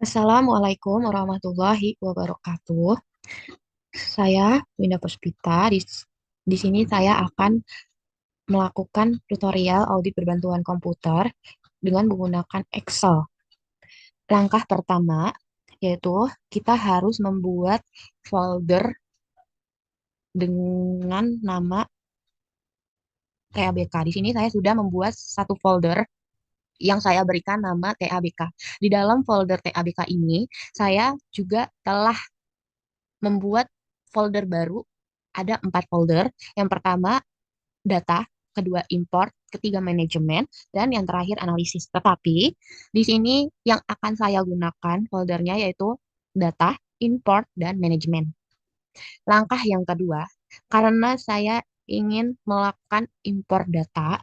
Assalamualaikum warahmatullahi wabarakatuh. Saya Winda Puspita. Di sini saya akan melakukan tutorial audit berbantuan komputer dengan menggunakan Excel. Langkah pertama yaitu kita harus membuat folder dengan nama TABK. Di sini saya sudah membuat satu folder yang saya berikan nama TABK. Di dalam folder TABK ini, saya juga telah membuat folder baru. Ada 4 folder. Yang pertama data, kedua import, ketiga manajemen, dan yang terakhir analisis. Tetapi di sini yang akan saya gunakan foldernya yaitu data, import, dan manajemen. Langkah yang kedua, karena saya ingin melakukan import data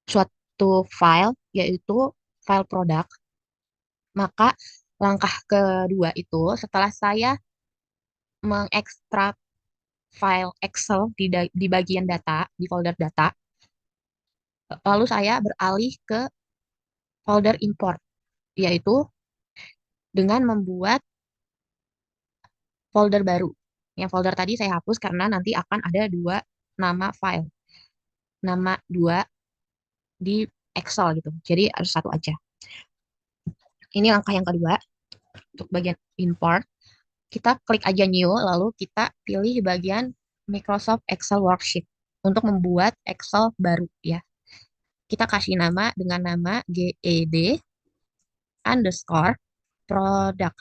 suatu file yaitu file produk, maka langkah kedua itu setelah saya mengekstrak file Excel di bagian data, di folder data, lalu saya beralih ke folder import, yaitu dengan membuat folder baru. Yang folder tadi saya hapus karena nanti akan ada dua nama file, nama dua di Excel gitu. Jadi harus satu aja. Ini langkah yang kedua untuk bagian import. Kita klik aja new, lalu kita pilih bagian Microsoft Excel Worksheet untuk membuat Excel baru ya. Kita kasih nama dengan nama GED underscore produk.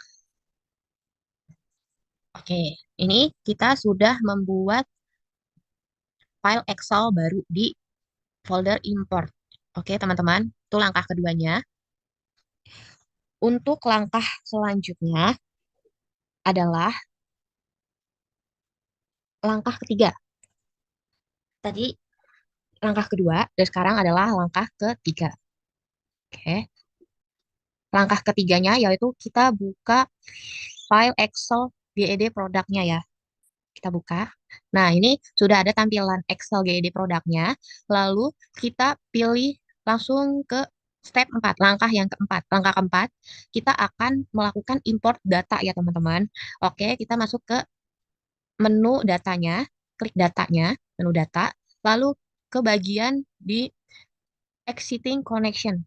Oke, ini kita sudah membuat file Excel baru di folder import. Oke, teman-teman, itu langkah keduanya. Untuk langkah selanjutnya adalah langkah ketiga. Tadi langkah kedua, dan sekarang adalah langkah ketiga. Oke, langkah ketiganya yaitu kita buka file Excel GED produknya ya. Kita buka. Nah, ini sudah ada tampilan Excel GED produknya. Lalu kita pilih langsung ke step 4, langkah yang keempat. Langkah keempat, kita akan melakukan import data ya teman-teman. Oke, kita masuk ke menu datanya, klik datanya, menu data, lalu ke bagian di exiting connection.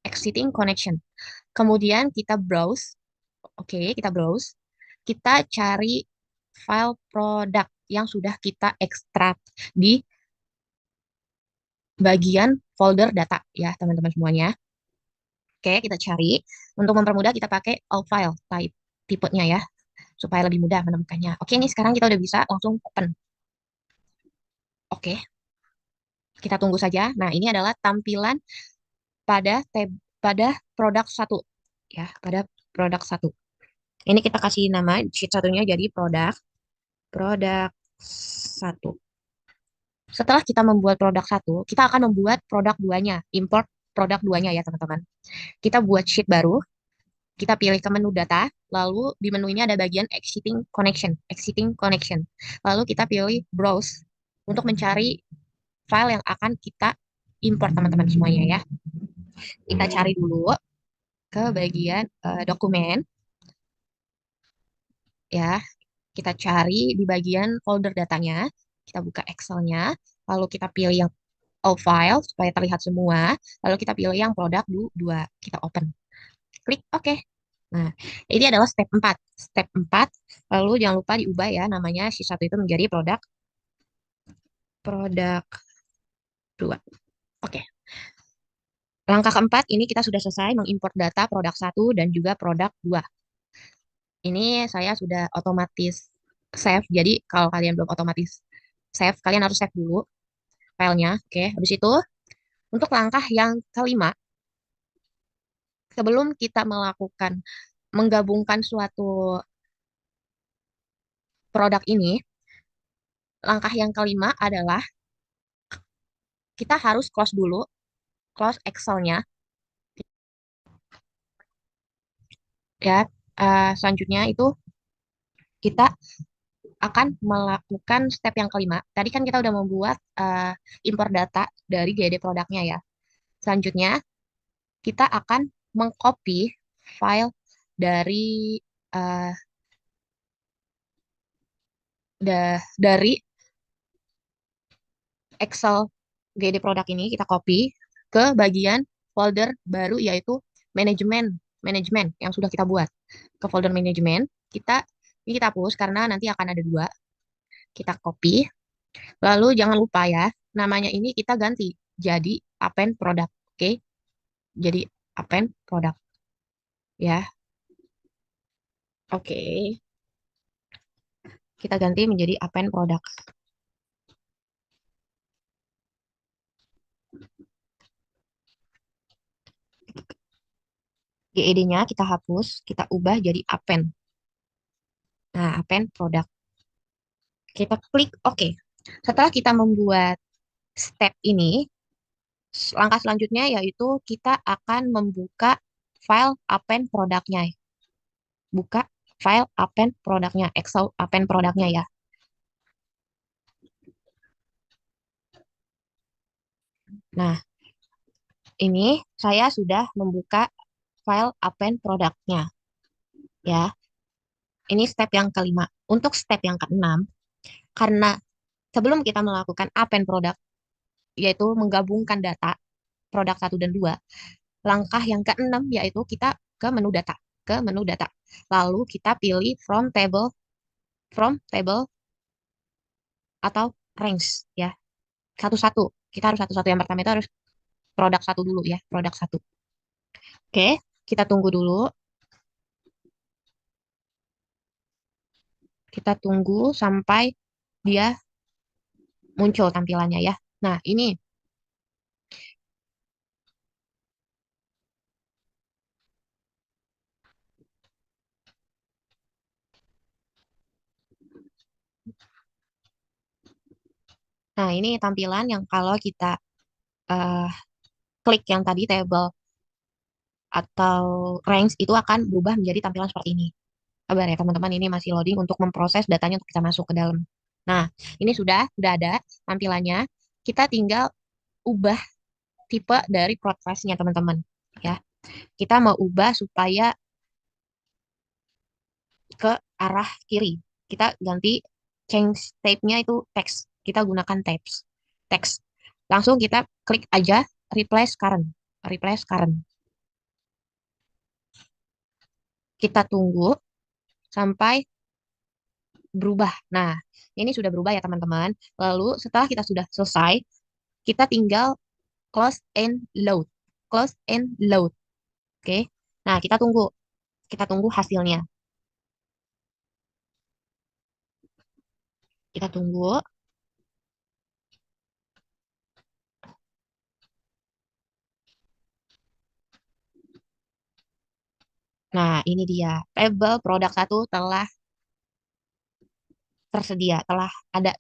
Exiting connection. Kemudian kita browse. Oke, kita browse. Kita cari file produk yang sudah kita ekstrak di bagian folder data ya teman-teman semuanya. Oke, kita cari. Untuk mempermudah kita pakai all file type tipenya ya supaya lebih mudah menemukannya. Oke, ini sekarang kita udah bisa langsung open. Oke, kita tunggu saja. Nah, ini adalah tampilan pada pada produk satu ya, pada produk satu. Ini kita kasih nama sheet satunya jadi produk produk satu. Setelah kita membuat produk satu, kita akan membuat produk duanya, import produk duanya ya teman-teman. Kita buat sheet baru, kita pilih ke menu data, lalu di menu ini ada bagian exiting connection. Lalu kita pilih browse untuk mencari file yang akan kita import teman-teman semuanya ya. Kita cari dulu ke bagian dokumen ya. Kita cari di bagian folder datanya, kita buka Excel-nya, lalu kita pilih yang all file supaya terlihat semua, lalu kita pilih yang produk 2, kita open. Klik OK. Nah, ini adalah step 4. Step 4, lalu jangan lupa diubah ya namanya si satu itu menjadi produk produk 2. Oke. Langkah keempat ini kita sudah selesai mengimport data produk satu dan juga produk 2. Ini saya sudah otomatis save. Jadi kalau kalian belum otomatis save, kalian harus save dulu filenya. Oke, habis itu untuk langkah yang kelima, sebelum kita melakukan menggabungkan suatu produk ini, langkah yang kelima adalah kita harus close dulu, close Excel-nya ya. Selanjutnya itu kita akan melakukan step yang kelima. Tadi kan kita udah membuat import data dari GED produknya ya. Selanjutnya kita akan mengcopy file dari eh, dari Excel GD produk ini kita copy ke bagian folder baru yaitu manajemen manajemen yang sudah kita buat. Ke folder manajemen, ini kita hapus karena nanti akan ada dua. Kita copy. Lalu jangan lupa ya, namanya ini kita ganti jadi append product. Oke? Jadi append product ya. Oke. Kita ganti menjadi append product. GED-nya kita hapus, kita ubah jadi append. Nah, append product. Kita klik OK. Setelah kita membuat step ini, langkah selanjutnya yaitu kita akan membuka file append produknya. Buka file append produknya, Excel append produknya ya. Nah, ini saya sudah membuka file append produknya ya. Ini step yang kelima. Untuk step yang keenam, karena sebelum kita melakukan append produk, yaitu menggabungkan data produk satu dan 2, langkah yang keenam yaitu kita ke menu data, Lalu kita pilih from table atau range ya. Satu-satu. Kita harus satu-satu. Yang pertama itu harus produk satu dulu ya, produk satu. Oke, kita tunggu dulu. Kita tunggu sampai dia muncul tampilannya ya. Nah, ini tampilan yang kalau kita eh, klik yang tadi table atau range itu akan berubah menjadi tampilan seperti ini. Sabar ya teman-teman, ini masih loading untuk memproses datanya untuk kita masuk ke dalam. Nah, ini sudah ada tampilannya. Kita tinggal ubah tipe dari broadcast-nya teman-teman. Ya, kita mau ubah supaya ke arah kiri. Kita ganti change type-nya itu text. Kita gunakan text. Langsung kita klik aja replace current. Replace current. Kita tunggu sampai berubah. Nah, ini sudah berubah ya teman-teman. Lalu setelah kita sudah selesai, kita tinggal close and load. Close and load. Oke. Nah, kita tunggu. Kita tunggu hasilnya. Kita tunggu. Nah, ini dia. Tabel produk satu telah tersedia, telah ada.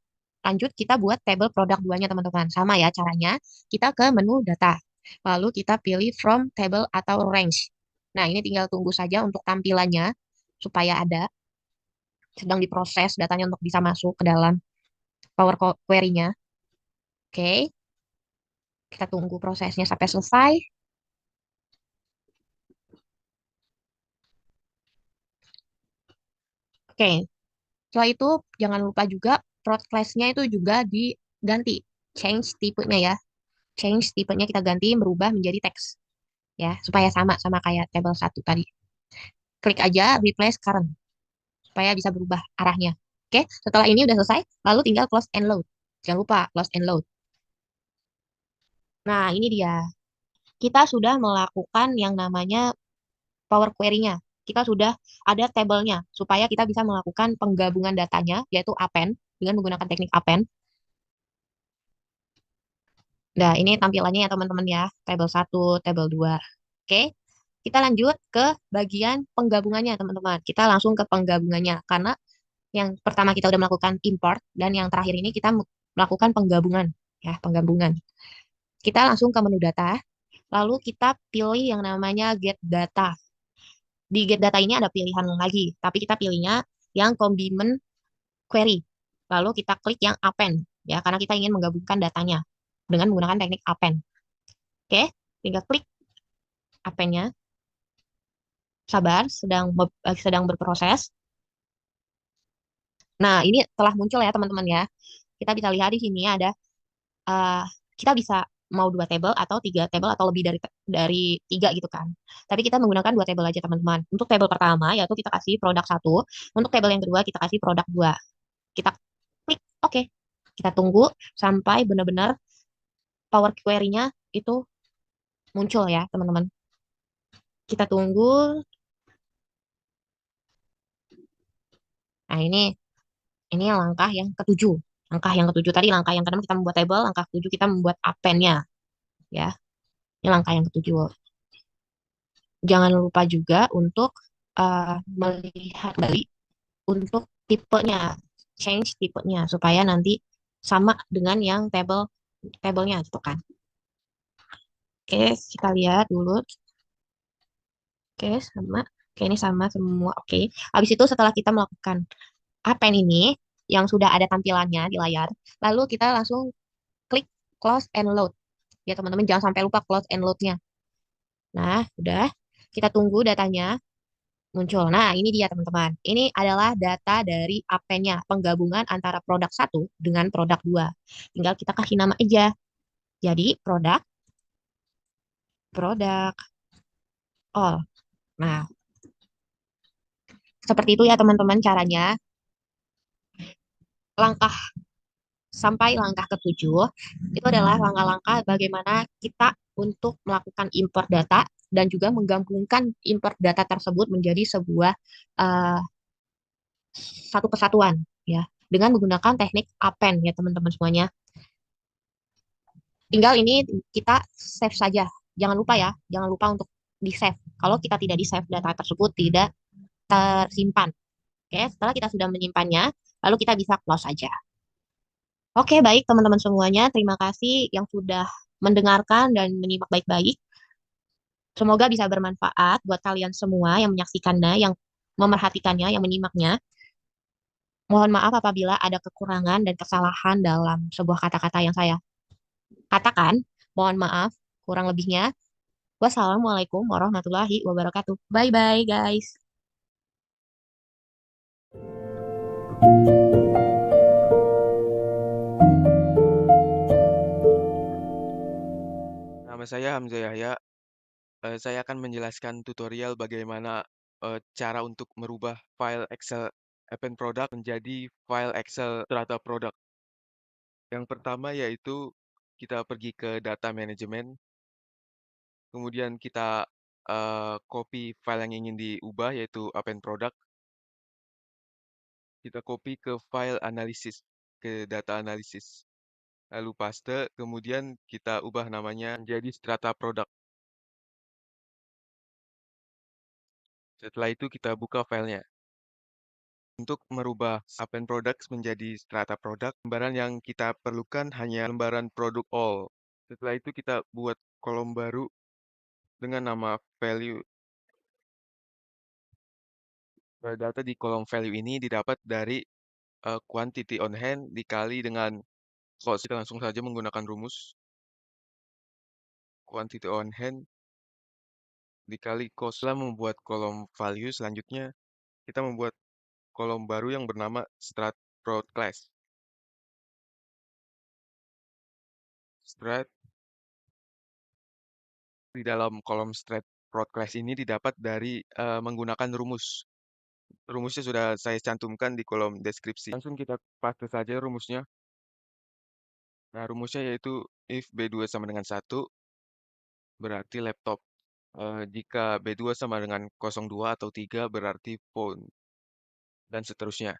Lanjut kita buat tabel produk duanya teman-teman. Sama ya caranya. Kita ke menu data. Lalu kita pilih from table atau range. Nah, ini tinggal tunggu saja untuk tampilannya supaya ada. Sedang diproses datanya untuk bisa masuk ke dalam Power Query-nya. Oke, kita tunggu prosesnya sampai selesai. Oke, setelah itu jangan lupa juga prod class-nya itu juga diganti. Change tipenya ya. Change tipenya kita ganti berubah menjadi teks ya, supaya sama sama kayak table satu tadi. Klik aja replace current supaya bisa berubah arahnya. Oke, setelah ini udah selesai, lalu tinggal close and load. Jangan lupa close and load. Nah, ini dia. Kita sudah melakukan yang namanya Power Query-nya. Kita sudah ada tabelnya supaya kita bisa melakukan penggabungan datanya yaitu append dengan menggunakan teknik append. Nah, ini tampilannya ya teman-teman ya. Tabel satu, tabel 2. Oke. Kita lanjut ke bagian penggabungannya teman-teman. Kita langsung ke penggabungannya karena yang pertama kita udah melakukan import dan yang terakhir ini kita melakukan penggabungan ya, penggabungan. Kita langsung ke menu data, lalu kita pilih yang namanya get data. Di get data ini ada pilihan lagi, tapi kita pilihnya yang combined query. Lalu kita klik yang append ya karena kita ingin menggabungkan datanya dengan menggunakan teknik append. Oke, tinggal klik append-nya. Sabar, sedang berproses. Nah, ini telah muncul ya teman-teman ya. Kita bisa lihat di sini ada eh, kita bisa mau dua table atau tiga table atau lebih dari tiga gitu kan. Tapi kita menggunakan dua table aja teman-teman. Untuk table pertama yaitu kita kasih produk satu. Untuk table yang kedua kita kasih produk dua. Kita klik oke. Kita tunggu sampai benar-benar Power Query-nya itu muncul ya teman-teman. Kita tunggu. Nah ini langkah yang ketujuh. Langkah yang ketujuh tadi, langkah yang keenam kita membuat table, langkah ketujuh kita membuat append-nya ya. Ini langkah yang ketujuh. Jangan lupa juga untuk melihat kembali untuk tipenya, change tipenya supaya nanti sama dengan yang tablenya gitu kan. Oke, kita lihat dulu. Oke, sama. Oke, ini sama semua. Oke. Habis itu setelah kita melakukan append ini yang sudah ada tampilannya di layar, lalu kita langsung klik close and load. Ya, teman-teman jangan sampai lupa close and load-nya. Nah, udah. Kita tunggu datanya muncul. Nah, ini dia teman-teman. Ini adalah data dari append-nya, penggabungan antara produk satu dengan produk dua. Tinggal kita kasih nama aja. Jadi, produk all. Nah, seperti itu ya teman-teman caranya. Langkah sampai langkah ketujuh, itu adalah langkah-langkah bagaimana kita untuk melakukan import data dan juga menggabungkan import data tersebut menjadi sebuah uh, satu kesatuan ya dengan menggunakan teknik append ya teman-teman semuanya. Tinggal ini kita save saja. Jangan lupa ya, jangan lupa untuk di save. Kalau kita tidak di save data tersebut tidak tersimpan. Oke, setelah kita sudah menyimpannya, lalu kita bisa close saja. Oke, baik teman-teman semuanya. Terima kasih yang sudah mendengarkan dan menyimak baik-baik. Semoga bisa bermanfaat buat kalian semua yang menyaksikannya, yang memerhatikannya, yang menyimaknya. Mohon maaf apabila ada kekurangan dan kesalahan dalam sebuah kata-kata yang saya katakan. Mohon maaf kurang lebihnya. Wassalamualaikum warahmatullahi wabarakatuh. Bye-bye, guys. Nama saya Hamzah Yahya. Saya akan menjelaskan tutorial bagaimana cara untuk merubah file Excel Append Product menjadi file Excel Strata Product. Yang pertama yaitu kita pergi ke Data Management, kemudian kita copy file yang ingin diubah yaitu Append Product. Kita copy ke file analisis, ke data analisis. Lalu paste, kemudian kita ubah namanya menjadi Strata Product. Setelah itu kita buka filenya. Untuk merubah append products menjadi strata produk, lembaran yang kita perlukan hanya lembaran produk all. Setelah itu kita buat kolom baru dengan nama value. Data di kolom value ini didapat dari quantity on hand dikali dengan cost. Kita langsung saja menggunakan rumus. Quantity on hand dikali cost. Setelah membuat kolom value, selanjutnya kita membuat kolom baru yang bernama strat prod class. Strat di dalam kolom strat prod class ini didapat dari menggunakan rumus. Rumusnya sudah saya cantumkan di kolom deskripsi. Langsung kita paste saja rumusnya. Nah, rumusnya yaitu if B2 sama dengan 1, berarti laptop. Jika B2 sama dengan 02 atau 3, berarti phone. Dan seterusnya.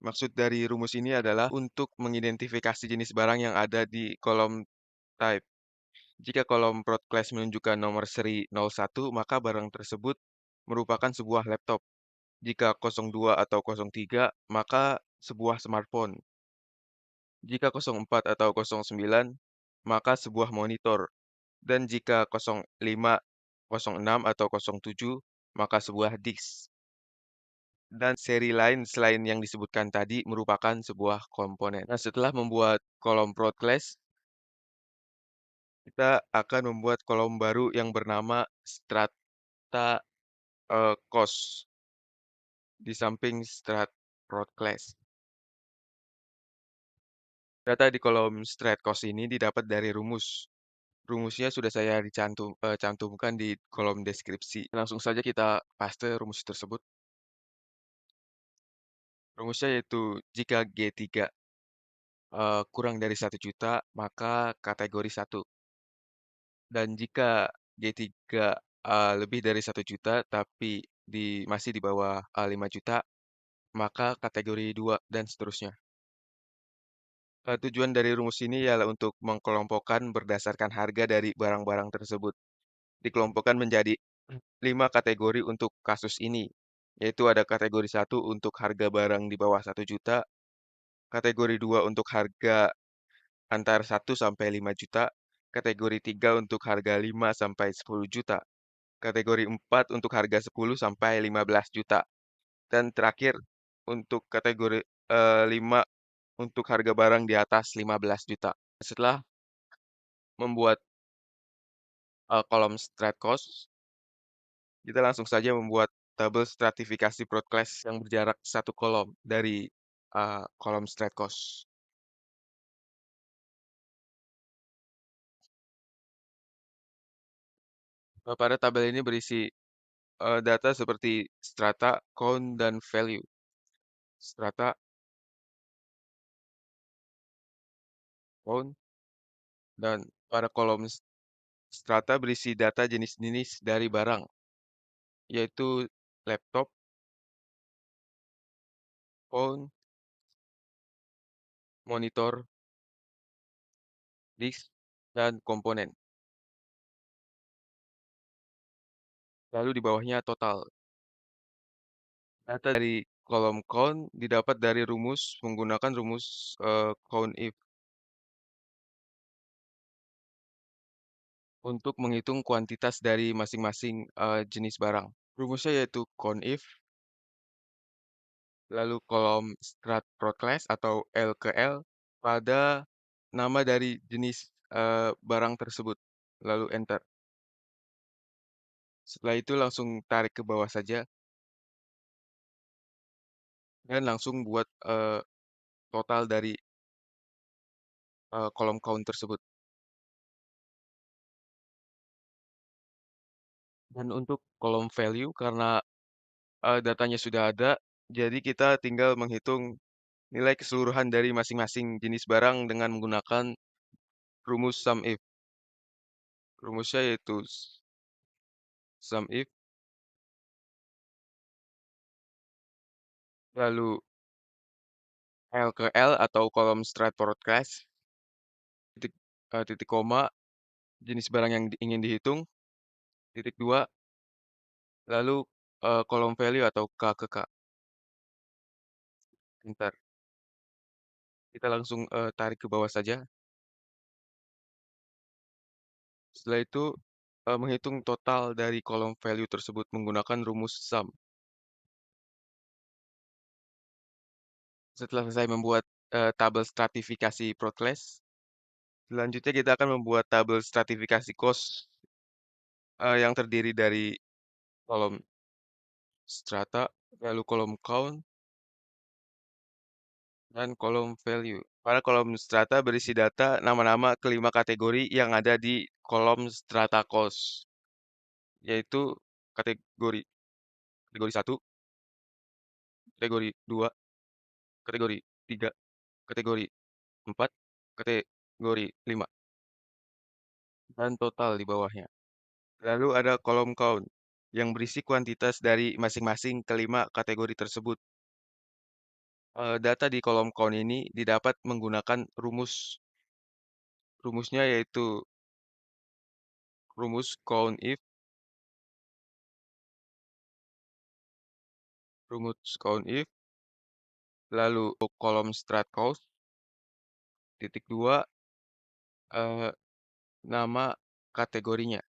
Maksud dari rumus ini adalah untuk mengidentifikasi jenis barang yang ada di kolom type. Jika kolom prod class menunjukkan nomor seri 01, maka barang tersebut merupakan sebuah laptop. Jika 02 atau 03, maka sebuah smartphone. Jika 04 atau 09, maka sebuah monitor. Dan jika 05, 06 atau 07, maka sebuah disk. Dan seri lain selain yang disebutkan tadi merupakan sebuah komponen. Nah, setelah membuat kolom prod class, kita akan membuat kolom baru yang bernama strata cost di samping strat prod class. Data di kolom strat cost ini didapat dari rumus. Rumusnya sudah saya cantumkan di kolom deskripsi. Langsung saja kita paste rumus tersebut. Rumusnya yaitu jika G3 kurang dari 1 juta, maka kategori 1. Dan jika G3 lebih dari 1 juta, tapi masih di bawah 5 juta, maka kategori 2 dan seterusnya. Tujuan dari rumus ini ialah untuk mengkelompokkan berdasarkan harga dari barang-barang tersebut. Dikelompokkan menjadi 5 kategori untuk kasus ini, yaitu ada kategori 1 untuk harga barang di bawah 1 juta, kategori 2 untuk harga antara 1 sampai 5 juta, kategori 3 untuk harga 5 sampai 10 juta, kategori 4 untuk harga 10 sampai 15 juta, dan terakhir untuk kategori 5 untuk harga barang di atas 15 juta. Setelah membuat kolom strat cost, kita langsung saja membuat tabel stratifikasi broad class yang berjarak 1 kolom dari kolom strat cost. Pada tabel ini berisi data seperti strata, count, dan value. Strata, count, dan pada kolom strata berisi data jenis-jenis dari barang, yaitu laptop, phone, monitor, disk, dan komponen. Lalu di bawahnya total. Data dari kolom count didapat dari menggunakan rumus count if untuk menghitung kuantitas dari masing-masing jenis barang. Rumusnya yaitu count if, lalu kolom strat prod class atau L ke L pada nama dari jenis barang tersebut, lalu enter. Setelah itu langsung tarik ke bawah saja dan langsung buat total dari kolom count tersebut. Dan untuk kolom value karena datanya sudah ada, jadi kita tinggal menghitung nilai keseluruhan dari masing-masing jenis barang dengan menggunakan rumus sum if. Rumusnya yaitu sum if, lalu L ke L atau kolom strat forecast, titik, titik koma, jenis barang yang ingin dihitung, titik 2, lalu kolom value atau K ke K. Enter. Kita langsung tarik ke bawah saja. Setelah itu menghitung total dari kolom value tersebut menggunakan rumus sum. Setelah selesai membuat tabel stratifikasi Proclass, selanjutnya kita akan membuat tabel stratifikasi cost yang terdiri dari kolom strata, lalu kolom count, dan kolom value. Pada kolom strata berisi data nama-nama kelima kategori yang ada di kolom strata cost, yaitu kategori kategori 1, kategori 2, kategori 3, kategori 4, kategori 5, dan total di bawahnya. Lalu ada kolom count yang berisi kuantitas dari masing-masing kelima kategori tersebut. Data di kolom count ini didapat menggunakan rumus. Rumusnya yaitu rumus count if, lalu kolom strat cost, titik 2, nama kategorinya,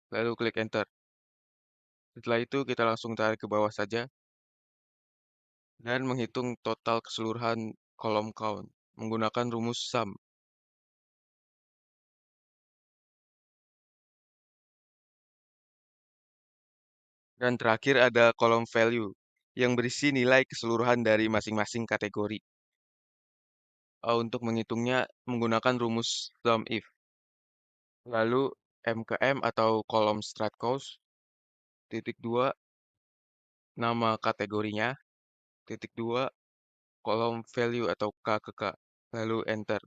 lalu klik enter. Setelah itu kita langsung tarik ke bawah saja dan menghitung total keseluruhan kolom count menggunakan rumus sum. Dan terakhir ada kolom value yang berisi nilai keseluruhan dari masing-masing kategori. Untuk menghitungnya menggunakan rumus sum if. Lalu M ke M atau kolom strat cost, titik dua, nama kategorinya, titik dua, kolom value atau K ke K, lalu enter.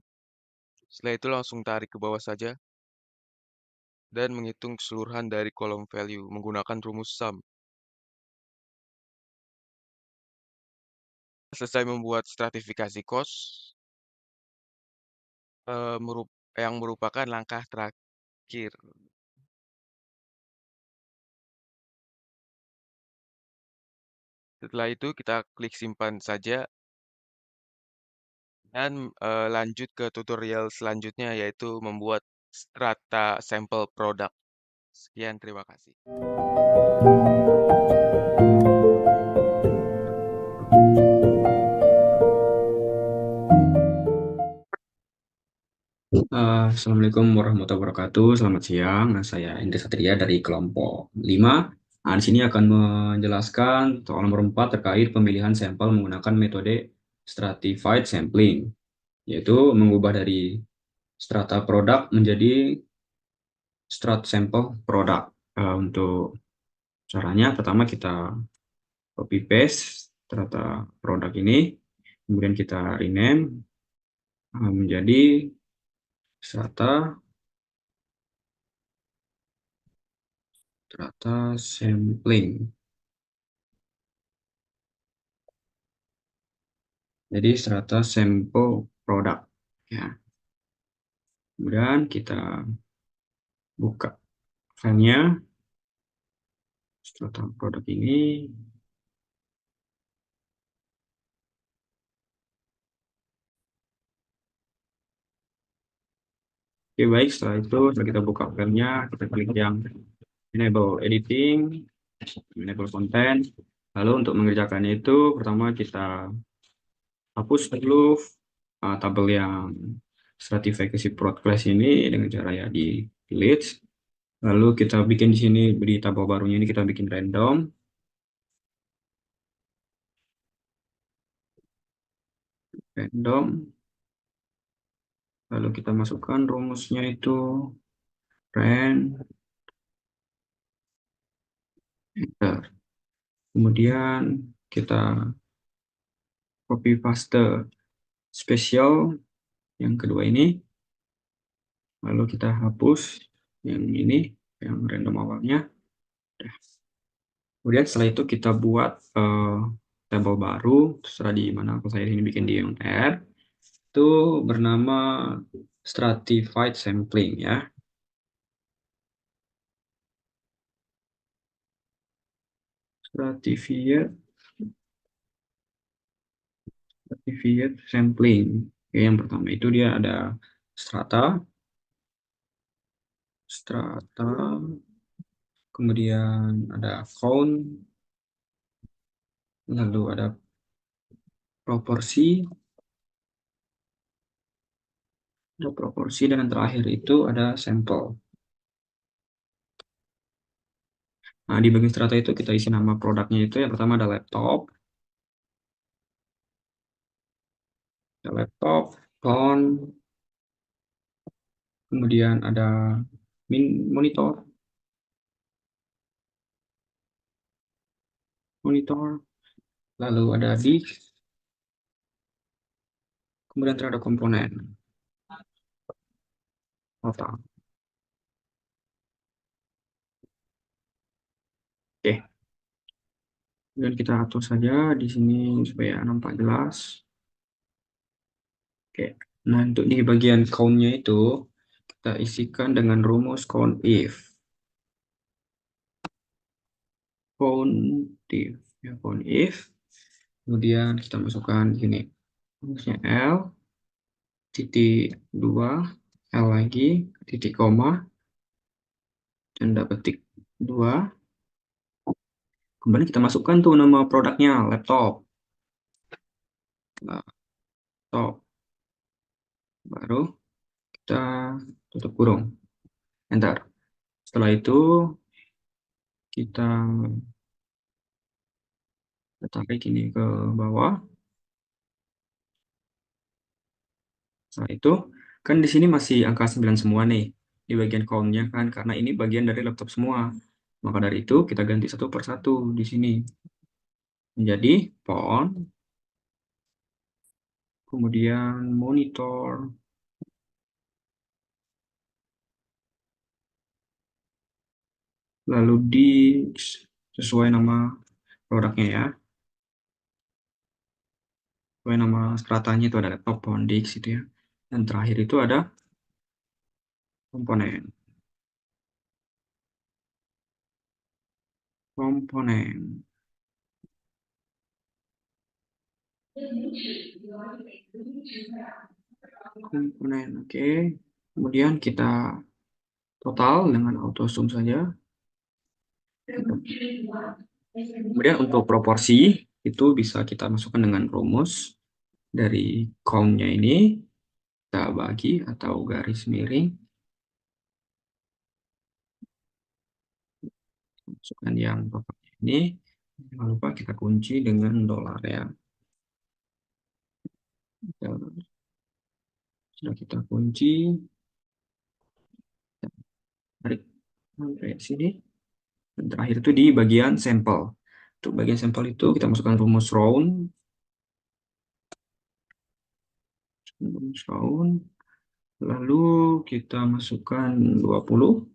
Setelah itu langsung tarik ke bawah saja dan menghitung keseluruhan dari kolom value menggunakan rumus sum. Selesai membuat stratifikasi cost, yang merupakan langkah terakhir. Setelah itu kita klik simpan saja dan lanjut ke tutorial selanjutnya yaitu membuat strata sampel produk. Sekian, terima kasih. Assalamualaikum warahmatullahi wabarakatuh. Selamat siang. Saya Indra Satria dari kelompok 5. Di sini akan menjelaskan soal nomor 4 terkait pemilihan sampel menggunakan metode stratified sampling, yaitu mengubah dari strata produk menjadi strat sampel produk. Untuk caranya, pertama kita copy paste strata produk ini, kemudian kita rename menjadi strata sampling. Jadi strata sampel produk. Ya. Kemudian kita buka filenya strata produk ini. Oke, baik. Setelah itu, setelah kita buka filenya, kita klik yang enable editing, enable content. Lalu untuk mengerjakannya itu, pertama kita hapus dulu tabel yang stratifikasi prod class ini dengan cara ya di delete. Lalu kita bikin di sini di tabel barunya ini kita bikin random. Lalu kita masukkan rumusnya itu rand enter. Kemudian kita copy paste spesial yang kedua ini, lalu kita hapus yang ini, yang random awalnya. Kemudian setelah itu kita buat tabel baru, terserah di mana. Kalau saya ini bikin di yang R, itu bernama stratified sampling ya. Stratified sampling. Oke, yang pertama itu dia ada strata, kemudian ada count, lalu ada proporsi, dan yang terakhir itu ada sampel. Nah, di bagian strata itu kita isi nama produknya itu yang pertama ada laptop, phone, kemudian ada monitor, lalu ada disk, kemudian terhadap komponen total. Oke, kemudian kita atur saja di sini supaya nampak jelas. Oke, nah untuk di bagian count-nya itu kita isikan dengan rumus count if. Count if, kemudian kita masukkan di sini rumusnya L, titik 2, L lagi, titik koma, tanda petik 2. Kemudian kita masukkan tuh nama produknya, laptop. Baru kita tutup kurung, enter. Setelah itu kita Kita tarik ini ke bawah. Setelah itu, kan di sini masih angka 9 semua nih, di bagian count-nya kan, karena ini bagian dari laptop semua. Maka dari itu, kita ganti satu per satu di sini. Menjadi phone, kemudian monitor, lalu disk, sesuai nama produknya ya. Sesuai nama stratanya itu ada laptop, phone, disk itu ya. Dan terakhir itu ada komponen. Komponen. Komponen, oke. Kemudian kita total dengan auto sum saja. Kemudian untuk proporsi itu bisa kita masukkan dengan rumus dari count-nya ini, kita bagi atau garis miring, masukkan yang pokoknya ini, jangan lupa kita kunci dengan dolar ya. Sudah kita kunci, tarik sampai sini, dan terakhir itu di bagian sampel. Untuk bagian sampel itu kita masukkan rumus round, lalu kita masukkan 20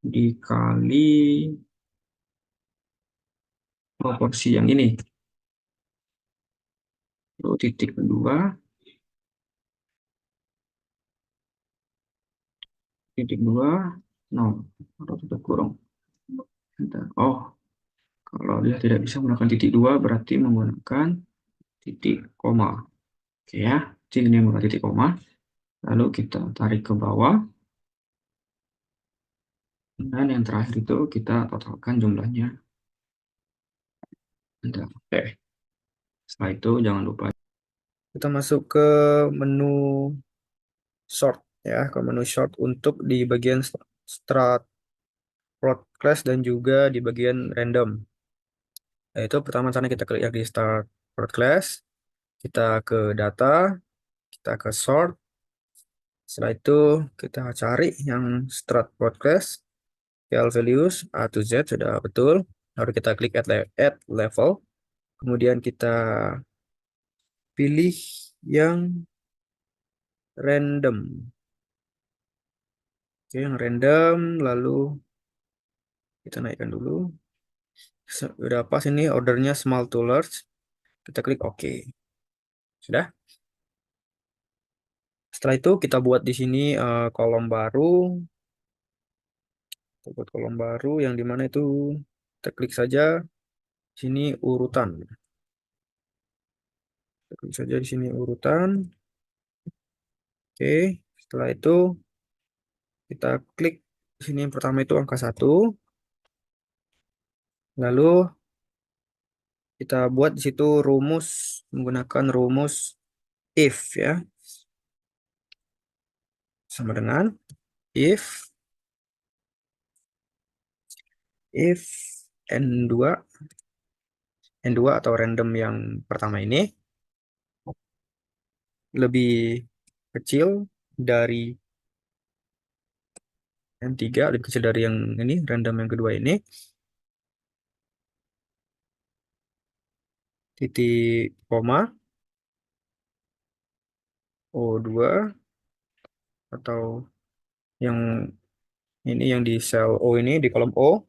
dikali proporsi yang ini. Lalu titik kedua, titik 2, 0, atau tutup kurung. Oh, kalau dia tidak bisa menggunakan titik 2, berarti menggunakan titik koma. Oke ya, ini menggunakan titik koma. Lalu kita tarik ke bawah. Dan yang terakhir itu kita totalkan jumlahnya. Oke. Setelah itu jangan lupa kita masuk ke menu sort ya, ke menu sort untuk di bagian strat broadcast dan juga di bagian random. Yaitu pertama sana kita klik yang di start broadcast, kita ke data, kita ke sort. Setelah itu kita cari yang strat broadcast, PL values A to Z sudah betul. Lalu kita klik add level. Kemudian kita pilih yang random. Oke, yang random, lalu kita naikkan dulu. Sudah pas ini ordernya small to large. Kita klik OK. Sudah. Setelah itu kita buat di sini kolom baru. Kita buat kolom baru yang dimana itu kita klik saja sini urutan. Kita klik saja di sini urutan. Oke. Setelah itu kita klik sini yang pertama itu angka 1. Lalu kita buat di situ rumus menggunakan rumus if ya. Sama dengan if n2 atau random yang pertama ini lebih kecil dari n3, lebih kecil dari yang ini, random yang kedua ini, titik koma O2 atau yang ini yang di sel O ini di kolom O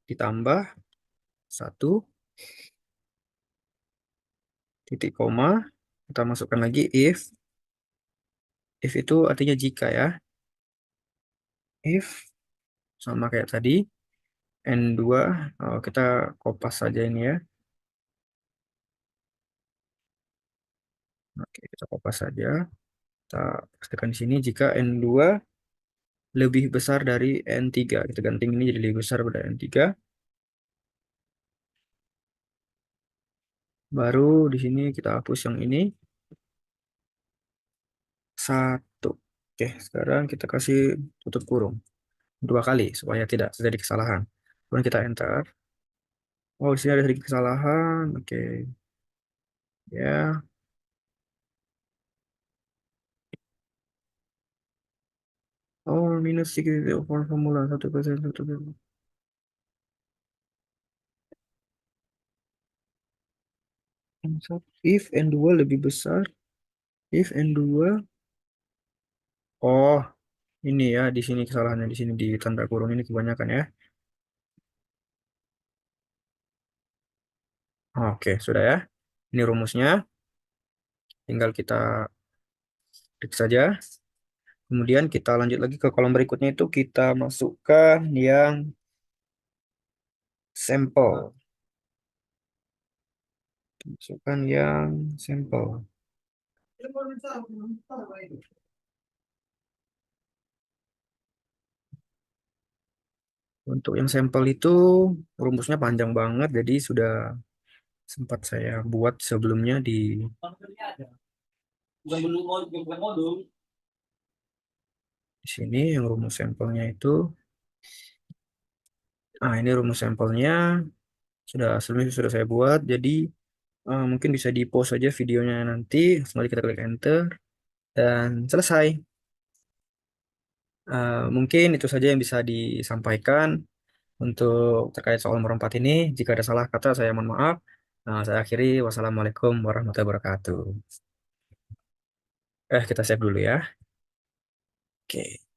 ditambah 1 titik koma, kita masukkan lagi if itu artinya jika ya, if sama kayak tadi N2, kita kopas saja ini ya. Oke, kita kopas saja. Kita pastikan di sini jika N2 lebih besar dari N3. Kita ganti ini jadi lebih besar pada N3. Baru di sini kita hapus yang ini. 1. Oke, sekarang kita kasih tutup kurung 2 kali supaya tidak terjadi kesalahan. Kemudian kita enter. Oh, di sini ada sedikit kesalahan. Oke. Ya. Oh, minus sedikit formula 1%, 1%. If N2 lebih besar. If N2. Oh, ini ya. Di sini kesalahannya. Di sini di tanda kurung ini kebanyakan ya. Oke, sudah ya. Ini rumusnya. Tinggal kita klik saja. Kemudian kita lanjut lagi ke kolom berikutnya itu kita masukkan yang sampel. Masukkan yang sampel. Untuk yang sampel itu rumusnya panjang banget, jadi sudah sempat saya buat sebelumnya di sini yang rumus sampelnya itu. Ah, ini rumus sampelnya sebelumnya sudah saya buat, jadi mungkin bisa di pause saja videonya nanti. Kembali kita klik enter dan selesai. Mungkin itu saja yang bisa disampaikan untuk terkait soal nomor 4 ini. Jika ada salah kata, saya mohon maaf. Saya akhiri. Wassalamualaikum warahmatullahi wabarakatuh. Kita save dulu ya. Oke.